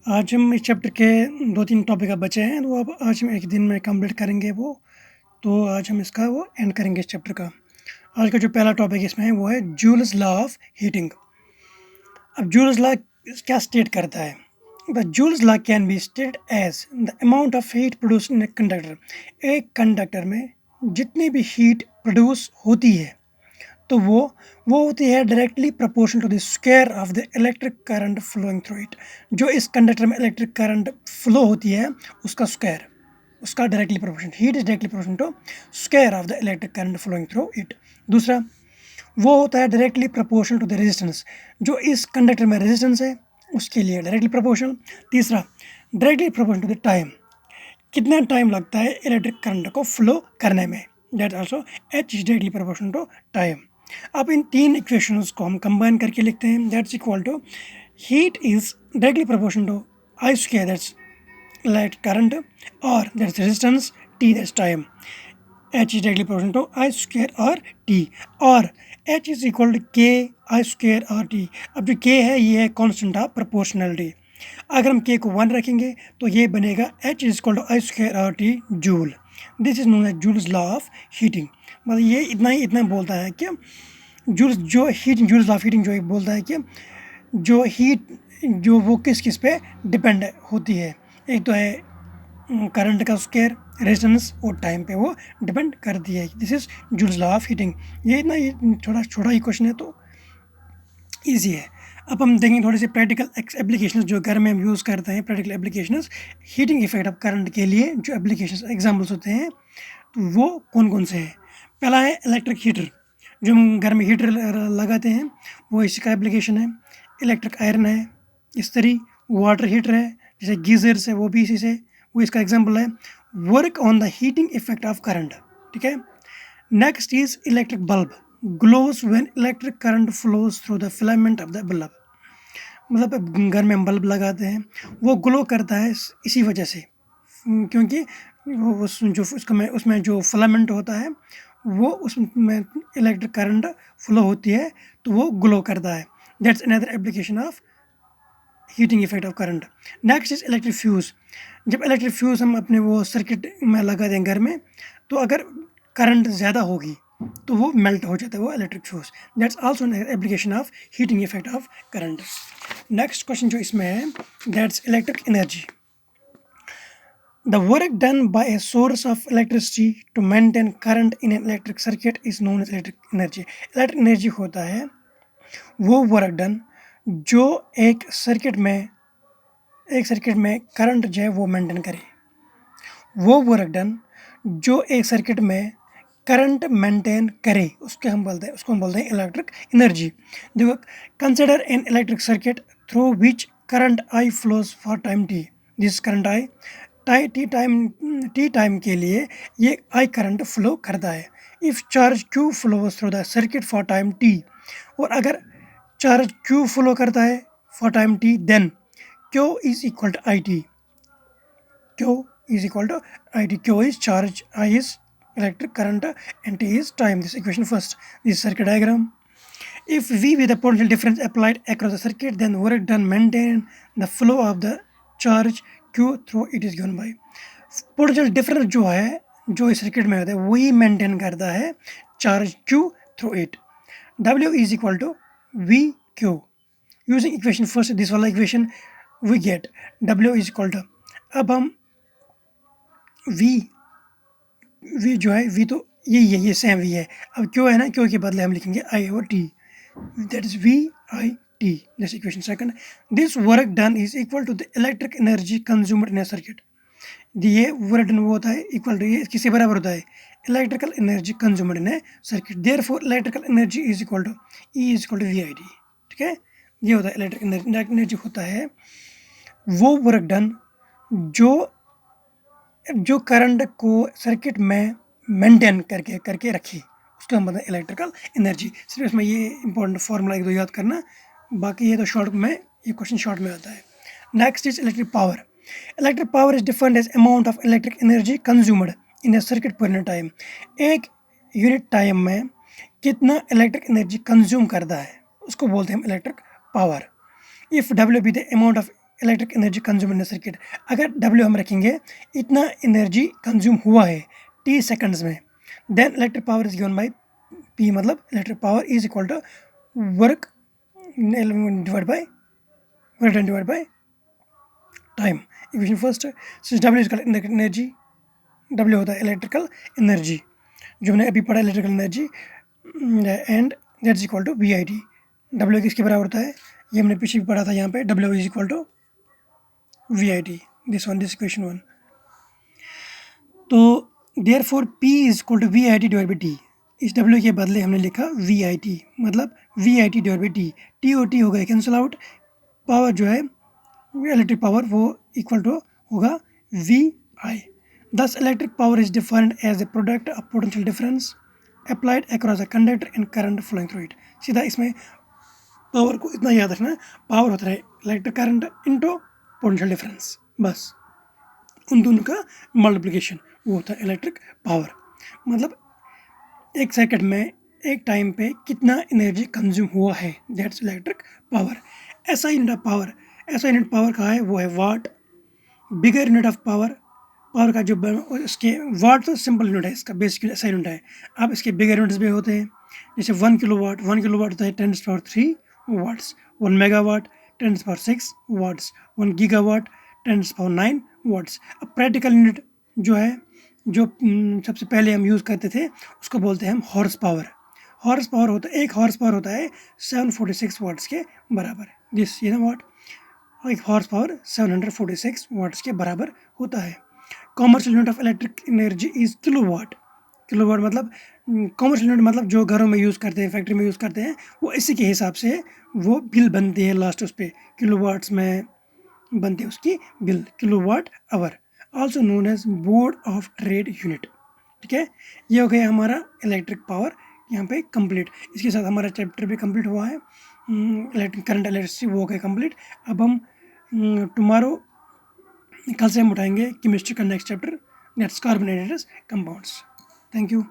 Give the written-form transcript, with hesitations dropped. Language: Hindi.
आज हम इस चैप्टर के 2-3 टॉपिक अब बचे हैं, तो अब आज हम एक दिन में कंप्लीट करेंगे वो। तो आज हम इसका वो एंड करेंगे इस चैप्टर का। आज का जो पहला टॉपिक इसमें है वो है जूल्स लॉ ऑफ हीटिंग। अब जूल्स लॉ क्या स्टेट करता है? The Joule's law can be state as the amount of heat produce in a conductor. एक कंडक्टर में जितनी भी हीट प्रोड्यूस होती है तो वो होती है directly proportional to the square of the electric current flowing through it. जो इस कंडक्टर में इलेक्ट्रिक करंट फ्लो होती है उसका स्क्वायर, उसका directly proportional, heat is directly proportional to square of the electric current flowing through it. दूसरा, वो होता है directly proportional to the resistance. जो इस कंडक्टर में रेजिस्टेंस है उसके लिए डायरेक्टली प्रोपोर्शनल। तीसरा, directly proportional to the time, कितना टाइम लगता है इलेक्ट्रिक करंट को फ्लो करने में, that also H is directly proportional to time. अब इन तीन इक्वेशंस को हम कंबाइन करके लिखते हैं, that's equal to heat is directly proportional to I square, that's light current, और that's resistance T, that's time. H is directly proportional to I square और टी, और H is equal to K I square और टी। अब जो के है ये है कॉन्स्टेंट ऑफ प्रोपोर्शनलिटी। अगर हम के को 1 रखेंगे तो ये बनेगा H is equal to I square और T joule. This is known as joule's law of heating. मतलब ये इतना बोलता है कि जूल्स जो heat joule's law of heating जो एक बोलता है कि जो हीट जो वो किस किस पे डिपेंड होती है। एक तो है करंट का स्क्वायर, रेजिस्टेंस और टाइम पे वो डिपेंड करती है। This is joules law of heating. ये थोड़ा छोटा ही क्वेश्चन है तो ईजी है। अब हम देखेंगे थोड़ी सी प्रैक्टिकल एप्लीकेशंस जो घर में हम यूज़ करते हैं। Practical applications heating effect of current के लिए जो एप्लीकेशंस एग्जांपल्स होते हैं तो वो कौन कौन से हैं। पहला है इलेक्ट्रिक हीटर, जो हम घर में हीटर लगाते हैं वो इसी का एप्लीकेशन है। इलेक्ट्रिक आयरन है, इस्त्री, वाटर हीटर है जैसे गीजर्स है वो भी इसी से, वो इसका एग्जाम्पल है। Work on the heating effect of current, ठीक है। Next is electric bulb, glows when electric current flows through the filament of the bulb. मतलब घर में हम बल्ब लगाते हैं वो ग्लो करता है इसी वजह से, क्योंकि वो जो उसमें जो फिलामेंट होता है वो उसमें इलेक्ट्रिक करंट फ्लो होती है तो वो ग्लो करता है। That's another application of heating effect of current. Next is electric fuse. जब इलेक्ट्रिक फ्यूज़ हम अपने वो सर्किट में लगा दें घर में तो अगर करंट ज़्यादा होगी तो वो मेल्ट हो जाता है वो electric fuse. That's also an application of heating effect of current. Next question जो इसमें है that's electric energy. The work done by a source of electricity to maintain current in an electric circuit is known as electric energy. Electric energy होता है वो वर्क डन जो एक सर्किट में करंट जो है वो मेंटेन करे। वो वर्क डन जो एक सर्किट में करंट मेंटेन करे उसको हम बोलते हैं इलेक्ट्रिक एनर्जी। देखो, consider an electric circuit through which current I flows for time T. This current I T time के लिए ये आई करंट फ्लो करता है। If charge Q flows through the circuit for time T, और अगर चार्ज क्यू फ्लो करता है for time T then Q is equal to I T. Q is equal to IT. Q is charge, I is electric current, and T is time. This equation first. This circuit diagram. If V with the potential difference applied across the circuit, then work done maintain the flow of the charge Q through it is given by. Potential difference जो है जो इस सर्किट में होता है वही मेंटेन करता है charge Q through it. W is equal to VQ. Using equation first, this वाला equation we get W is equal to, अब हम वी जो है वी तो यही है, ये सेम वी है। अब क्यों है ना, क्यों के बदले हम लिखेंगे आई और T, that is V I T. This equation second, this work done is equal to the electric energy consumed in a circuit. ये वर्क डन वो होता है इक्वल टू, ये किसके बराबर होता है, electrical energy consumed in a circuit. Therefore electrical energy is equal to E is equal to V I T, ठीक है। ये होता है इलेक्ट्रिक एनर्जी होता है वो वर्क डन जो करंट को सर्किट में मेंटेन करके रखी, उसको हम बोलते हैं इलेक्ट्रिकल एनर्जी। सिर्फ इसमें ये इंपॉर्टेंट फार्मूला एक दो याद करना, बाकी ये तो शॉर्ट में, ये क्वेश्चन शॉर्ट में आता है। Next is electric power. Electric power is defined as amount of electric energy consumed in a circuit per time. एक यूनिट टाइम में कितना इलेक्ट्रिक एनर्जी कंज्यूम करता है उसको बोलते हैं हम electric power. If W be the amount of electric energy consume in circuit. अगर W हम रखेंगे इतना एनर्जी कंज्यूम हुआ है T सेकंड्स में, then electric power is given by P, मतलब electric power is equal to work divide by time. Equation first, since W is electric energy, W होता है इलेक्ट्रिकल एनर्जी जो हमने अभी पढ़ा electrical energy, and that is equal to VIT। W किसके बराबर होता है, ये हमने पीछे भी पढ़ा था यहाँ पे, W is equal to VIT, this equation 1। तो therefore P is equal to VIT divide by T। इस W के बदले हमने लिखा VIT, मतलब VIT divide by T। T और T हो गए कैंसिल आउट, पावर जो है इलेक्ट्रिक पावर वो इक्वल टू होगा VI। Thus electric power is defined as a product of potential difference applied across a conductor and current flowing through it। सीधा इसमें पावर को इतना याद रखना है, पावर होता है electric current into potential difference, बस उन दोनों का मल्टीप्लिकेशन वो होता है इलेक्ट्रिक पावर। मतलब एक सेकंड में एक टाइम पे कितना एनर्जी कंज्यूम हुआ है, दैट्स इलेक्ट्रिक पावर। ऐसा यूनिट ऑफ पावर का है वो है वाट। बिगर यूनिट ऑफ पावर का जो इसके वाट तो सिंपल यूनिट है, इसका बेसिक ऐसा यूनिट है। अब इसके बिगर यूनिट्स भी होते हैं, जैसे 1 किलोवाट होता है 10⁻³ watts, 1 megawatt 10⁻⁶ watts, 1 gigawatt 10⁻⁹ watts. अब प्रैक्टिकल यूनिट जो है, जो सबसे पहले हम यूज़ करते थे उसको बोलते हैं हम हॉर्स पावर। एक हॉर्स पावर होता है 746 वाट्स के बराबर, दिस ये ना वाट, एक हॉर्स पावर 746 वाट्स के बराबर होता है। Commercial unit of electric energy is kilowatt. मतलब कॉमर्शियल यूनिट मतलब जो घरों में यूज़ करते हैं, फैक्ट्री में यूज़ करते हैं, वो इसी के हिसाब से वो बिल बनती है लास्ट उस पर किलोवाट्स में बनती है उसकी bill, kilowatt hour, also known as board of trade unit. ठीक है, ये हो गया हमारा इलेक्ट्रिक पावर यहाँ पे कंप्लीट। इसके साथ हमारा चैप्टर भी कंप्लीट हुआ है, करंट इलेक्ट्रिसिटी वो हो गया कंप्लीट। अब हम टुमारो कल से हम उठाएंगे केमिस्ट्री का next chapter, that's carbonated compounds. Thank you.